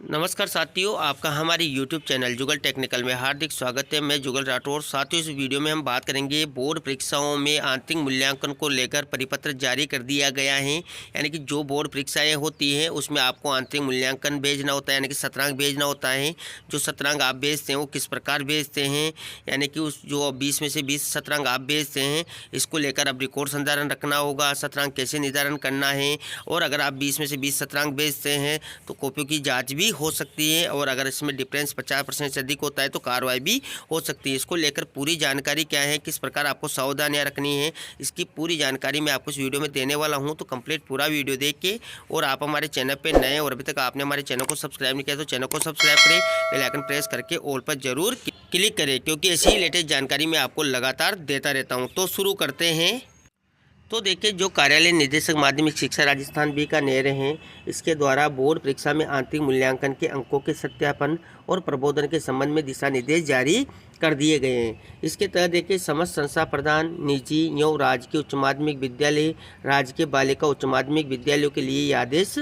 नमस्कार साथियों, आपका हमारे YouTube चैनल जुगल टेक्निकल में हार्दिक स्वागत है। मैं जुगल राठौर। साथियों, इस वीडियो में हम बात करेंगे बोर्ड परीक्षाओं में आंतरिक मूल्यांकन को लेकर परिपत्र जारी कर दिया गया है। यानी कि जो बोर्ड परीक्षाएं होती हैं उसमें आपको आंतरिक मूल्यांकन भेजना होता है, यानी कि शतरांक भेजना होता है। जो शतरांक आप भेजते हैं वो किस प्रकार भेजते हैं, यानी कि उस जो 20 में से 20 शतरांक आप भेजते हैं, इसको लेकर अब रिकॉर्ड संधारण रखना होगा। शतरांक कैसे निर्धारण करना है, और अगर आप 20 में से 20 शतरांक भेजते हैं तो कॉपियों की जाँच भी हो सकती है, और अगर इसमें डिफरेंस 50% से अधिक होता है तो कार्रवाई भी हो सकती है। इसको लेकर पूरी जानकारी क्या है, किस प्रकार आपको सावधानियां रखनी है, इसकी पूरी जानकारी मैं आपको इस वीडियो में देने वाला हूं। तो कंप्लीट पूरा वीडियो देख के, और आप हमारे चैनल पे नए और अभी तक आपने हमारे चैनल को सब्सक्राइब नहीं किया तो चैनल को सब्सक्राइब करें, बेल आइकन प्रेस करके ऑल पर जरूर क्लिक करें, क्योंकि ऐसी ही लेटेस्ट जानकारी मैं आपको लगातार देता रहता हूँ। तो शुरू करते हैं। तो देखिए, जो कार्यालय निदेशक माध्यमिक शिक्षा राजस्थान बीकानेर हैं, इसके द्वारा बोर्ड परीक्षा में आंतरिक मूल्यांकन के अंकों के सत्यापन और प्रबोधन के संबंध में दिशा निर्देश जारी कर दिए गए हैं। इसके तहत देखिए, समस्त संस्था प्रधान, निजी एवं राजकीय उच्च माध्यमिक विद्यालय, राजकीय बालिका उच्च माध्यमिक विद्यालयों के लिए ये आदेश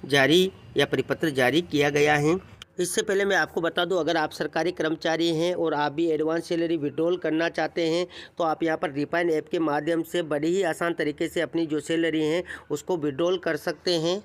जारी या परिपत्र जारी किया गया है। इससे पहले मैं आपको बता दूं, अगर आप सरकारी कर्मचारी हैं और आप भी एडवांस सैलरी विड्रॉल करना चाहते हैं तो आप यहां पर रिफाइन ऐप के माध्यम से बड़ी ही आसान तरीके से अपनी जो सैलरी है उसको विड्रॉल कर सकते हैं।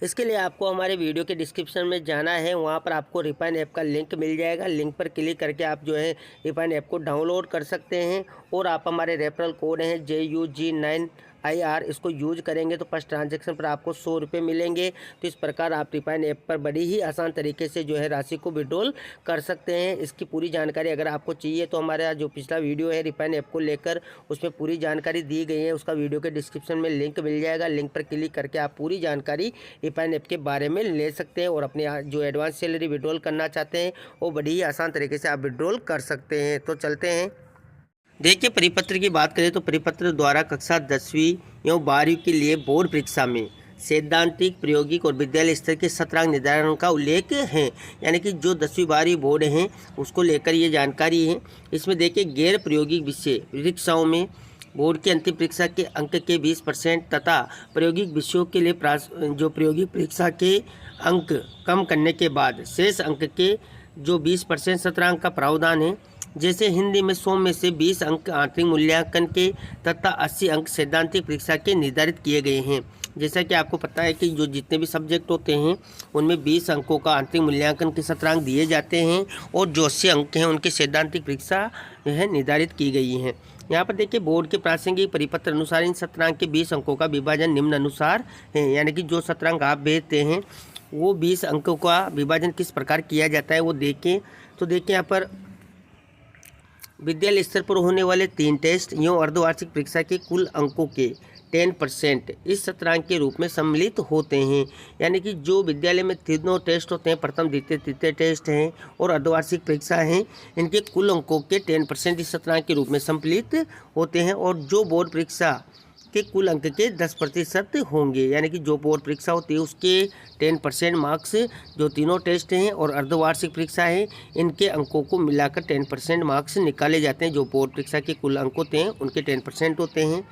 इसके लिए आपको हमारे वीडियो के डिस्क्रिप्शन में जाना है, वहां पर आपको रिफाइन ऐप का लिंक मिल जाएगा। लिंक पर क्लिक करके आप जो है रिफाइन ऐप को डाउनलोड कर सकते हैं, और आप हमारे रेफरल कोड हैं JUG9IR, इसको यूज करेंगे तो फर्स्ट ट्रांजैक्शन पर आपको 100 रुपये मिलेंगे। तो इस प्रकार आप रिफाइन ऐप पर बड़ी ही आसान तरीके से जो है राशि को विड्रॉल कर सकते हैं। इसकी पूरी जानकारी अगर आपको चाहिए तो हमारा जो पिछला वीडियो है रिफाइन ऐप को लेकर, उसमें पूरी जानकारी दी गई है, उसका वीडियो के डिस्क्रिप्शन में लिंक मिल जाएगा। लिंक पर क्लिक करके आप पूरी जानकारी रिफाइन ऐप के बारे में ले सकते हैं, और अपने जो एडवांस सैलरी विड्रॉल करना चाहते हैं वो बड़ी ही आसान तरीके से आप विड्रॉल कर सकते हैं। तो चलते हैं। देखिए, परिपत्र की बात करें तो परिपत्र द्वारा कक्षा 10वीं एवं 12वीं के लिए बोर्ड परीक्षा में सैद्धांतिक, प्रायोगिक और विद्यालय स्तर के शतरांक निर्धारण का उल्लेख है। यानी कि जो 10वीं 12वीं बोर्ड हैं उसको लेकर ये जानकारी है। इसमें देखिए, गैर प्रायोगिक विषय परीक्षाओं में बोर्ड की अंतिम परीक्षा के अंक के 20% तथा प्रायोगिक विषयों के लिए जो प्रायोगिक परीक्षा के अंक कम करने के बाद शेष अंक के जो 20% शतरांक का प्रावधान है। जैसे हिंदी में 100 में से 20 अंक आंतरिक मूल्यांकन के तथा 80 अंक सैद्धांतिक परीक्षा के निर्धारित किए गए हैं। जैसा कि आपको पता है कि जो जितने भी सब्जेक्ट होते हैं उनमें 20 अंकों का आंतरिक मूल्यांकन के शतरांक दिए जाते हैं, और जो 80 अंक हैं उनकी सैद्धांतिक परीक्षा यह निर्धारित की गई हैं। यहाँ पर देखिए, बोर्ड के प्रासंगिक परिपत्र अनुसार इन शतरांक के 20 अंकों का विभाजन निम्न अनुसार है। यानी कि जो शतरांक आप भेजते हैं वो 20 अंकों का विभाजन किस प्रकार किया जाता है वो देखें। तो देखिए, यहाँ पर विद्यालय स्तर पर होने वाले 3 टेस्ट एवं अर्धवार्षिक परीक्षा के कुल अंकों के 10% इस शतरांक के रूप में सम्मिलित होते हैं। यानी कि जो विद्यालय में तीनों टेस्ट होते हैं, प्रथम द्वितीय तृतीय टेस्ट हैं और अर्धवार्षिक परीक्षा हैं, इनके कुल अंकों के 10% इस शतरांक के रूप में सम्मिलित होते हैं, और जो बोर्ड परीक्षा के कुल अंक के 10% होंगे। यानी कि जो बोर्ड परीक्षा होती है उसके 10% मार्क्स जो तीनों टेस्ट हैं और अर्धवार्षिक परीक्षा है, इनके अंकों को मिलाकर 10% मार्क्स निकाले जाते हैं। जो बोर्ड परीक्षा के कुल अंक होते हैं उनके 10% होते हैं।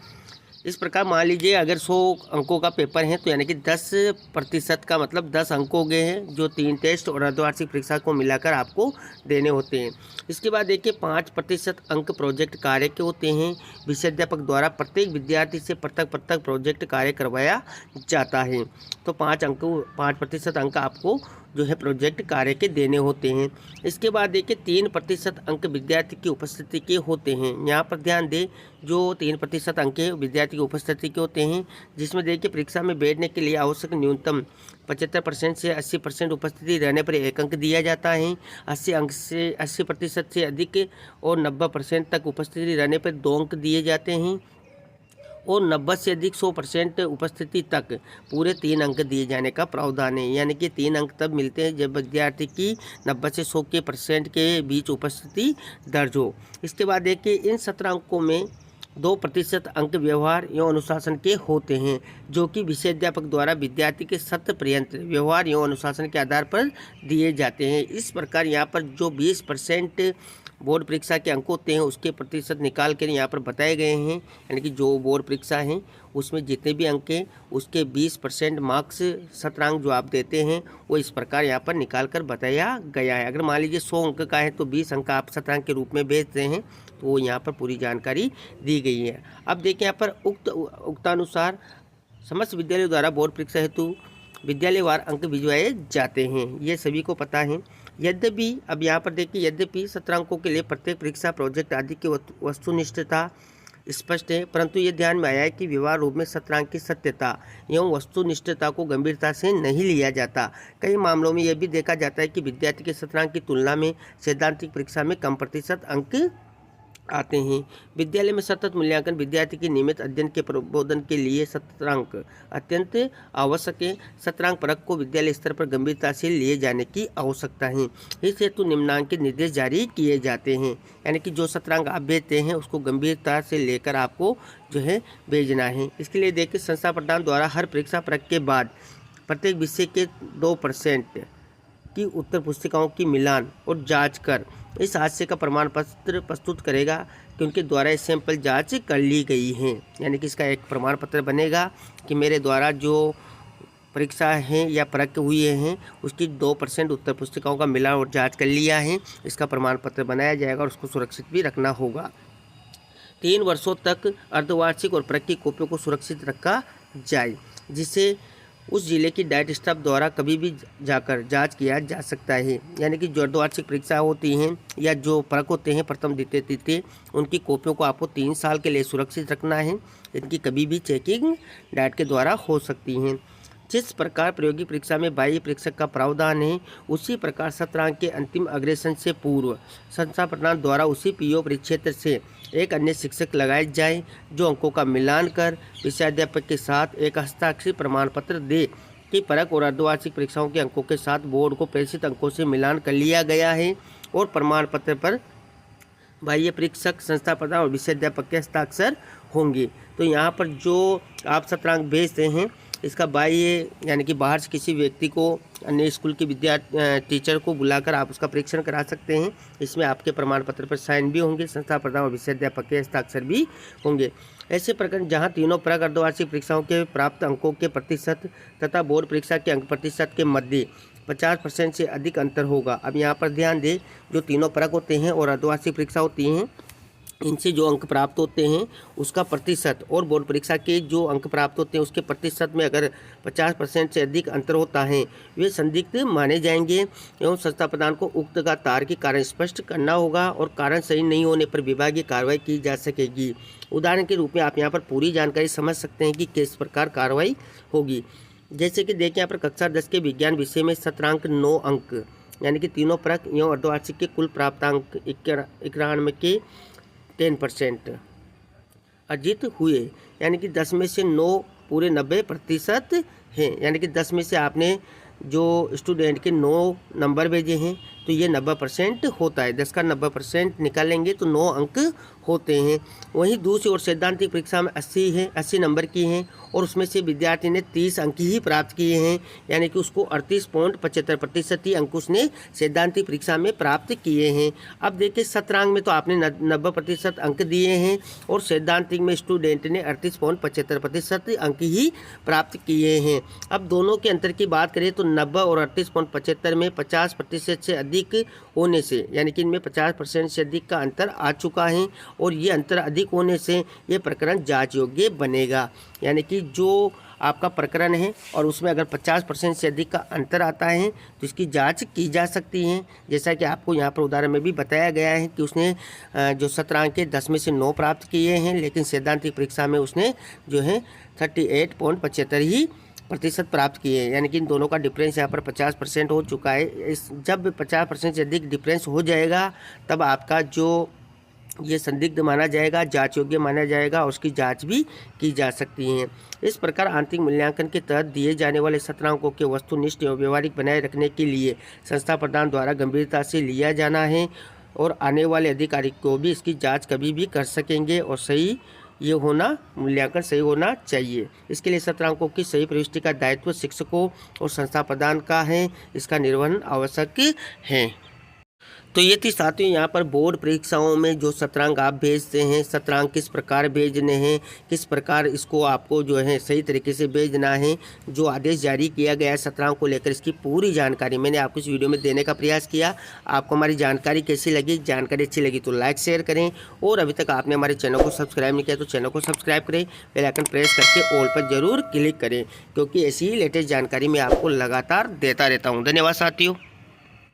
इस प्रकार मान लीजिए, अगर 100 अंकों का पेपर है तो यानी कि 10% का मतलब 10 अंक हो गए हैं, जो 3 टेस्ट और अर्धवार्षिक परीक्षा को मिलाकर आपको देने होते हैं। इसके बाद देखिए, 5% अंक प्रोजेक्ट कार्य के होते हैं। विषयाध्यापक द्वारा प्रत्येक विद्यार्थी से पृथक पृथक प्रोजेक्ट कार्य करवाया जाता है। तो 5% अंक आपको जो है प्रोजेक्ट कार्य के देने होते हैं। इसके बाद देखिए, 3% अंक विद्यार्थी की उपस्थिति के होते हैं। यहाँ पर ध्यान दें, जो 3% अंक विद्यार्थी की उपस्थिति के होते हैं, जिसमें देखिए परीक्षा में बैठने के लिए आवश्यक न्यूनतम 75% से 80% उपस्थिति रहने पर 1 अंक दिया जाता है। 80% से अधिक और 90% तक उपस्थिति रहने पर 2 अंक दिए जाते हैं, और 90 से अधिक 100% उपस्थिति तक पूरे 3 अंक दिए जाने का प्रावधान है। यानी कि 3 अंक तब मिलते हैं जब विद्यार्थी की 90 से 100% के बीच उपस्थिति दर्ज हो। इसके बाद देखिए, इन 17 अंकों में 2% अंक व्यवहार एवं अनुशासन के होते हैं, जो कि विषयाध्यापक द्वारा विद्यार्थी के शत पर्यंत व्यवहार एवं अनुशासन के आधार पर दिए जाते हैं। इस प्रकार यहाँ पर जो 20% बोर्ड परीक्षा के अंक होते हैं उसके प्रतिशत निकाल कर यहाँ पर बताए गए हैं। यानी कि जो बोर्ड परीक्षा हैं उसमें जितने भी अंक हैं उसके 20% मार्क्स शतरंग जो आप देते हैं वो इस प्रकार यहाँ पर निकाल कर बताया गया है। अगर मान लीजिए 100 अंक का है तो 20 अंक आप शतरंग के रूप में भेजते हैं, तो वो यहाँ पर पूरी जानकारी दी गई है। अब देखिए यहाँ पर उक्तानुसार समस्त विद्यालयों द्वारा बोर्ड परीक्षा हेतु विद्यालयवार अंक भिजवाए जाते हैं, ये सभी को पता है। यद्यपि अब यहाँ पर देखिए, यद्यपि 17 अंकों के लिए प्रत्येक परीक्षा प्रोजेक्ट आदि की वस्तुनिष्ठता स्पष्ट है, परंतु ये ध्यान में आया है कि व्यवहार रूप में 17 अंक की सत्यता एवं वस्तुनिष्ठता को गंभीरता से नहीं लिया जाता। कई मामलों में यह भी देखा जाता है कि विद्यार्थी के 17 अंक की तुलना में सैद्धांतिक परीक्षा में कम प्रतिशत अंक आते हैं। विद्यालय में सतत मूल्यांकन विद्यार्थी के नियमित अध्ययन के प्रबोधन के लिए 17 अंक अत्यंत आवश्यक है। 17 अंक परख को विद्यालय स्तर पर गंभीरता से लिए जाने की आवश्यकता है। इस हेतु निम्नांकित निर्देश जारी किए जाते हैं। यानी कि जो 17 अंक आप भेजते हैं उसको गंभीरता से लेकर आपको जो है भेजना है। इसके लिए देखिए, संस्था प्रदान द्वारा हर परीक्षा परख के बाद प्रत्येक विषय के 2% की उत्तर पुस्तिकाओं की मिलान और जांच कर इस हादसे का प्रमाण पत्र प्रस्तुत करेगा कि उनके द्वारा सैंपल जांच कर ली गई है। यानी कि इसका एक प्रमाण पत्र बनेगा कि मेरे द्वारा जो परीक्षा है या परख हुई हैं उसकी 2% उत्तर पुस्तिकाओं का मिलान और जांच कर लिया है। इसका प्रमाण पत्र बनाया जाएगा और उसको सुरक्षित भी रखना होगा। 3 वर्षों तक अर्धवार्षिक और परख की कॉपियों को सुरक्षित रखा जाए, जिससे उस जिले की डाइट स्टाफ द्वारा कभी भी जाकर जांच किया जा सकता है। यानी कि जो अर्धवार्षिक परीक्षा होती हैं या जो परख होते हैं प्रथम द्वितीय तृतीय, उनकी कॉपियों को आपको 3 साल के लिए सुरक्षित रखना है। इनकी कभी भी चेकिंग डाइट के द्वारा हो सकती हैं। जिस प्रकार प्रायोगिक परीक्षा में बाह्य परीक्षक का प्रावधान है, उसी प्रकार 17 अंक के अंतिम अग्रेसन से पूर्व संस्था प्रधान द्वारा उसी पीओ परिक्षेत्र से एक अन्य शिक्षक लगाए जाए जो अंकों का मिलान कर विषयाध्यापक के साथ एक हस्ताक्षरित प्रमाण पत्र दे कि परख और अर्धवार्षिक परीक्षाओं के अंकों के साथ बोर्ड को प्रेषित अंकों से मिलान कर लिया गया है और प्रमाण पत्र पर बाह्य परीक्षक, संस्था प्रधान और विषयाध्यापक के हस्ताक्षर होंगे। तो यहाँ पर जो आप 17 अंक भेजते हैं इसका बाह्य यानी कि बाहर से किसी व्यक्ति को, अन्य स्कूल के टीचर को बुलाकर आप उसका परीक्षण करा सकते हैं। इसमें आपके प्रमाण पत्र पर साइन भी होंगे, संस्था प्रधान और विषयाध्यापक के हस्ताक्षर भी होंगे। ऐसे प्रकरण जहां तीनों परख अर्धवार्षिक परीक्षाओं के प्राप्त अंकों के प्रतिशत तथा बोर्ड परीक्षा के अंक प्रतिशत के मध्य 50% से अधिक अंतर होगा। अब यहाँ पर ध्यान दें, जो तीनों परख होते हैं और अर्धवार्षिक परीक्षा होती हैं, इनसे जो अंक प्राप्त होते हैं उसका प्रतिशत और बोर्ड परीक्षा के जो अंक प्राप्त होते हैं उसके प्रतिशत में अगर 50% से अधिक अंतर होता है वे संदिग्ध माने जाएंगे एवं संस्था प्रधान को उक्त का तार के कारण स्पष्ट करना होगा और कारण सही नहीं होने पर विभागीय कार्रवाई की जा सकेगी। उदाहरण के रूप में आप यहाँ पर पूरी जानकारी समझ सकते हैं कि किस प्रकार कार्रवाई होगी। जैसे कि देखिए, यहाँ पर कक्षा 10 के विज्ञान विषय में 17 अंक 9 अंक यानी कि तीनों परख एवं अर्धवार्षिक के कुल प्राप्त अंक 91 के 10% अर्जित हुए। यानी कि 10 में से 9 पूरे 90% हैं। यानी कि 10 में से आपने जो स्टूडेंट के 9 नंबर भेजे हैं तो ये 90% होता है। 10 का 90% निकालेंगे तो 9 अंक होते हैं। वहीं दूसरी ओर सैद्धांतिक परीक्षा में 80 है, 80 नंबर की हैं और उसमें से विद्यार्थी ने 30 अंक ही प्राप्त किए हैं। यानी कि उसको 38.75% ही अंक उसने सैद्धांतिक परीक्षा में प्राप्त किए हैं। अब देखिए, 17 अंक में तो आपने 90% अंक दिए हैं और सैद्धांतिक में स्टूडेंट ने 38.75% अंक ही प्राप्त किए हैं। अब दोनों के अंतर की बात करें तो 90 और 38.75 में 50% से अधिक होने से, यानी कि इनमें 50% से अधिक का अंतर आ चुका है और ये अंतर अधिक होने से ये प्रकरण जांच योग्य बनेगा। यानी कि जो आपका प्रकरण है और उसमें अगर 50% से अधिक का अंतर आता है तो इसकी जांच की जा सकती है। जैसा कि आपको यहाँ पर उदाहरण में भी बताया गया है कि उसने जो 17 अंक के 10 में से 9 प्राप्त किए हैं, लेकिन सैद्धांतिक परीक्षा में उसने जो है 38.75 ही प्रतिशत प्राप्त किए हैं। यानी कि इन दोनों का डिफरेंस यहाँ पर 50% हो चुका है। जब 50% से अधिक डिफरेंस हो जाएगा तब आपका जो ये संदिग्ध माना जाएगा, जांच योग्य माना जाएगा और उसकी जांच भी की जा सकती है। इस प्रकार आंतरिक मूल्यांकन के तहत दिए जाने वाले 17 अंकों के वस्तुनिष्ठ एवं व्यवहारिक बनाए रखने के लिए संस्था प्रधान द्वारा गंभीरता से लिया जाना है और आने वाले अधिकारी को भी इसकी जाँच कभी भी कर सकेंगे और सही ये होना, मूल्यांकन सही होना चाहिए। इसके लिए 17 अंकों की सही प्रविष्टि का दायित्व शिक्षकों और संस्था प्रधान का है। इसका निर्वहन आवश्यक है। तो ये थी साथियों यहाँ पर बोर्ड परीक्षाओं में जो शतरंग आप भेजते हैं, शतरंग किस प्रकार भेजने हैं, किस प्रकार इसको आपको जो है सही तरीके से भेजना है, जो आदेश जारी किया गया है शतरंग को लेकर, इसकी पूरी जानकारी मैंने आपको इस वीडियो में देने का प्रयास किया। आपको हमारी जानकारी कैसी लगी? जानकारी अच्छी लगी तो लाइक शेयर करें, और अभी तक आपने हमारे चैनल को सब्सक्राइब नहीं किया तो चैनल को सब्सक्राइब करें, बेल आइकन प्रेस करके ऑल पर जरूर क्लिक करें, क्योंकि ऐसी ही लेटेस्ट जानकारी मैं आपको लगातार देता रहता हूँ। धन्यवाद साथियों।